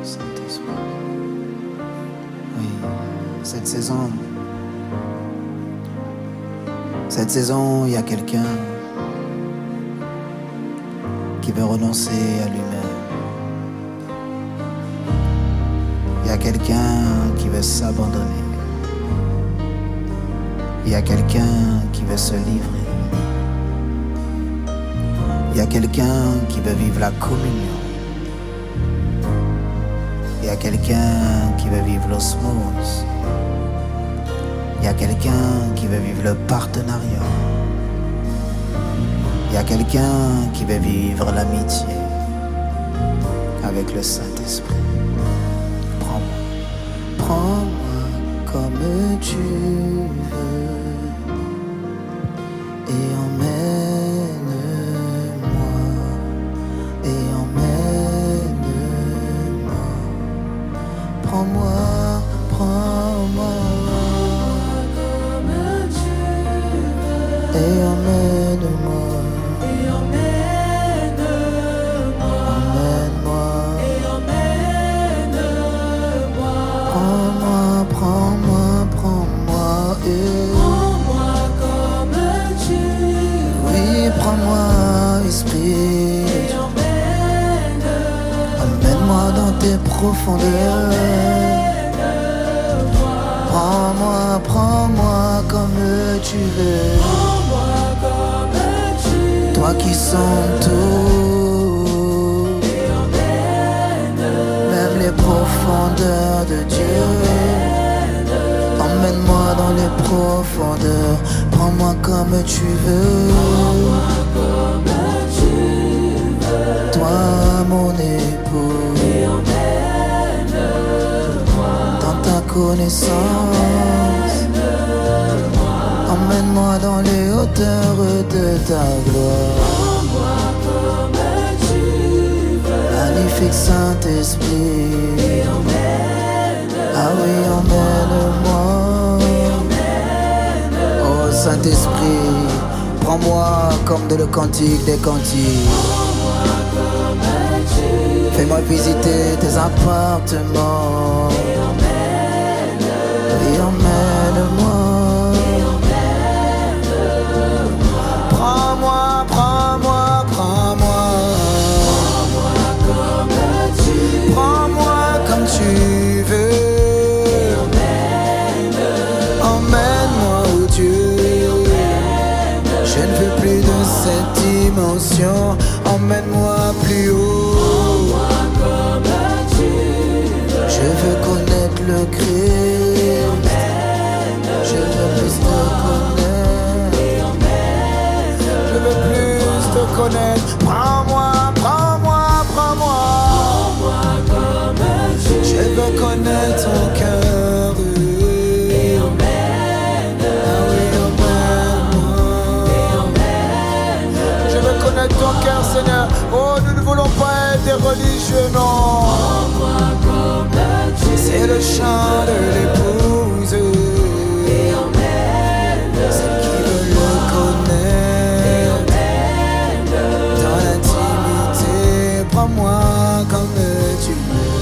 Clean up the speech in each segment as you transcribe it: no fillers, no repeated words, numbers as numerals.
Saint-Esprit. Oui, cette saison, il y a quelqu'un qui veut renoncer à lui-même. Il y a quelqu'un qui veut s'abandonner. Il y a quelqu'un qui veut se livrer. Il y a quelqu'un qui veut vivre la communion. Il y a quelqu'un qui veut vivre l'osmose. Il y a quelqu'un qui veut vivre le partenariat. Il y a quelqu'un qui veut vivre l'amitié avec le Saint-Esprit. Prends-moi comme tu veux et emmène-moi, et emmène-moi. Prends-moi comme tu veux et emmène-moi. Prends-moi, Esprit, emmène-moi dans tes profondeurs. Prends-moi comme tu veux. Toi qui sens tout, même les profondeurs de Dieu. Emmène-moi dans les profondeurs. Prends-moi comme tu veux. Toi mon époux, dans ta connaissance. Emmène-moi dans les hauteurs de ta gloire. Magnifique Saint-Esprit. Ah oui, emmène-moi. Oh Saint-Esprit, prends-moi comme de le cantique des cantiques. Fais-moi visiter tes appartements. Et emmène-moi. Prends-moi. Prends-moi comme tu veux. Emmène-moi où Dieu. Je ne veux plus de cette dimension. Emmène-moi plus haut. Je veux connaître le Christ. Je veux plus te connaître. Je veux plus te connaître. Prends-moi. Je veux connaître ton cœur. Connaître ton cœur, Seigneur. Oh, nous ne voulons pas être des religieux, non. C'est le chant de l'épouse. Celle qui veut le connaître dans l'intimité. Prends-moi comme tu veux.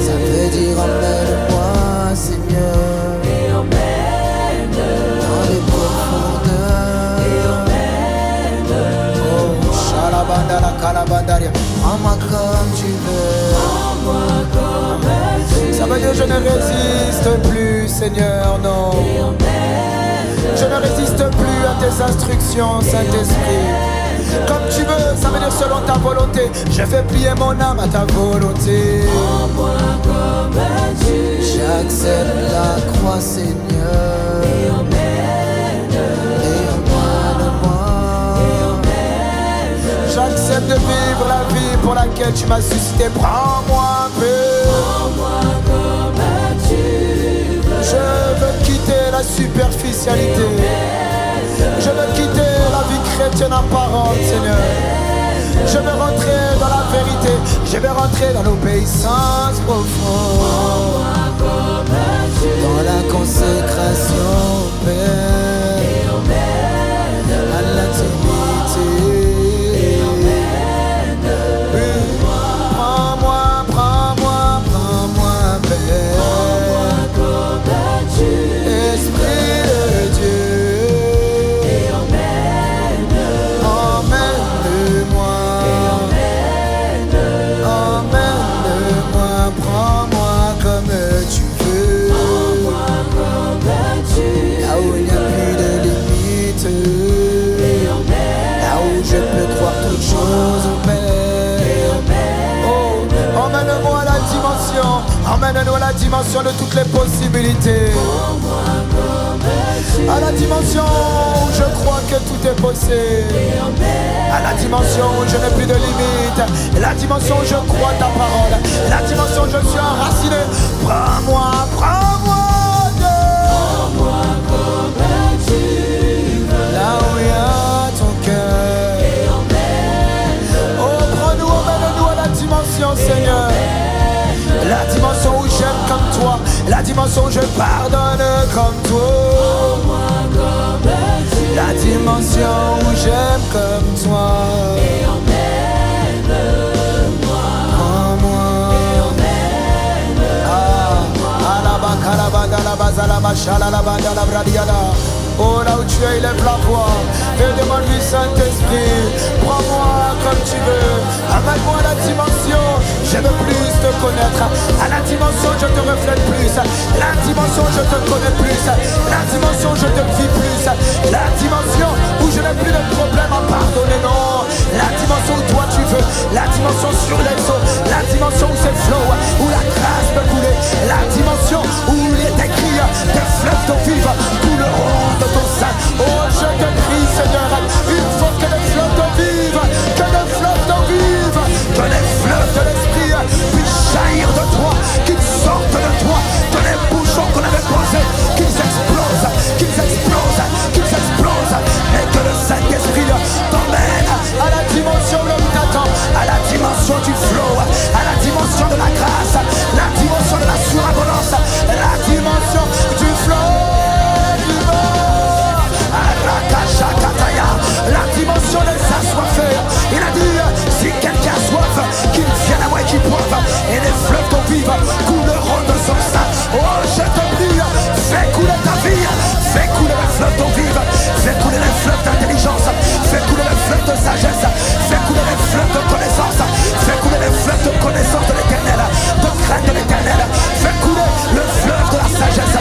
Ça veut dire emmène-moi, Seigneur, dans les profondeurs. Prends-moi comme tu veux. Ça veut dire je ne résiste plus, Seigneur, non. Je ne résiste plus à tes instructions, Saint-Esprit. Comme tu veux, ça veut dire selon ta volonté. Je fais plier mon âme à ta volonté. J'accepte la croix, Seigneur. J'accepte de vivre la vie pour laquelle tu m'as suscité. Prends-moi un peu. Je veux quitter la superficialité. Je veux quitter la vie chrétienne apparente, Seigneur. Je veux rentrer dans la vérité. Je veux rentrer dans l'obéissance profonde. Dans la consécration, Père, à l'intimité. croire toutes choses, emmène-moi à la dimension, emmène-nous à la dimension de toutes les possibilités. À la dimension où je crois que tout est possible. À la dimension où je n'ai plus de limites. La dimension où je crois ta parole. La dimension où je suis enraciné. Prends-moi, prends-moi comme tu veux. Là où il y a ton cœur. Oh, prends-nous, emmène-nous à la dimension, Seigneur. La dimension où j'aime comme toi. La dimension où je pardonne comme toi. La dimension où j'aime comme toi. Et emmène-moi. Prends-moi. Et emmène-moi. Oh, là où tu es, élève la voix et demande-lui, Saint-Esprit, prends-moi comme tu veux. Amène-moi à la dimension, je veux plus te connaître. À la dimension, je te reflète plus. La dimension, je te connais plus. La dimension, je te vis plus. La dimension où je n'ai plus de problème à pardonner, non. La dimension où toi tu veux. La dimension sur les eaux. La dimension où c'est flow, où la grâce peut couler. La dimension où il est écrit des fleuves d'eau vive couleront de ton sein. Oh, je te prie, Seigneur, il faut que les fleuves d'eau vive, que les fleuves d'eau vive, que les fleuves de l'esprit puissent jaillir de toi, qu'ils sortent de toi, que les bouchons qu'on avait posés, qu'ils explosent, qu'ils explosent, qu'ils explosent, et que le Saint-Esprit t'emmène à la dimension où l'homme t'attend, à la dimension du flow, à la dimension de la grâce, la dimension de la surabondance, la dimension du flow. La dimension des assoiffés. Il a dit, si quelqu'un a soif, qu'il vienne à moi et qu'il boive, et les fleuves d'eau vive couleront de son sein. Oh, je te prie, fais couler ta vie, fais couler les fleuves d'eau vive, fais couler les fleuves d'intelligence, fais couler les fleuves de sagesse, fais couler les fleuves de connaissance, fais couler les fleuves de connaissance de l'éternel, de crainte de l'éternel, fais couler le fleuve de la sagesse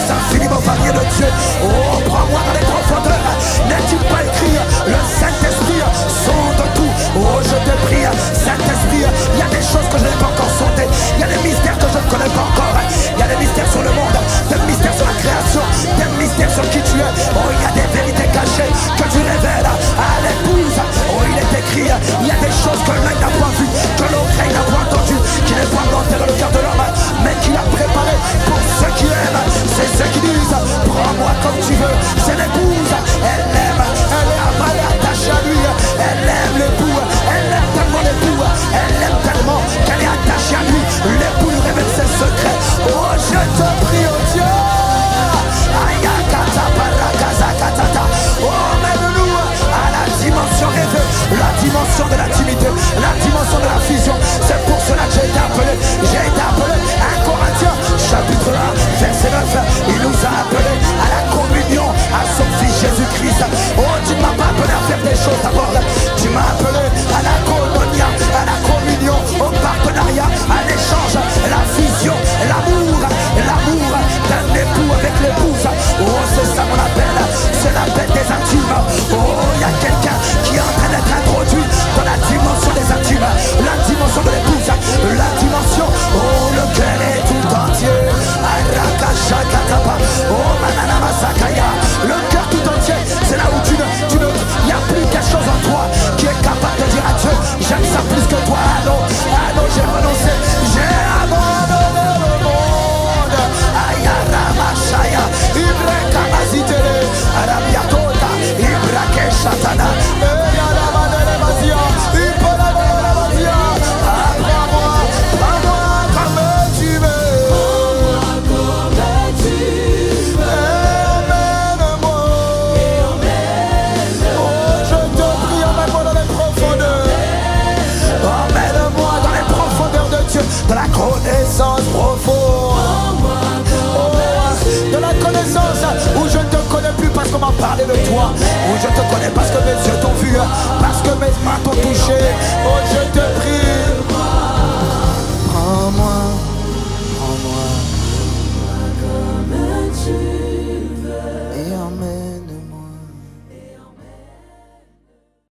infiniment variée de Dieu. Oh, prends-moi dans les profondeurs. N'est-il pas écrit, le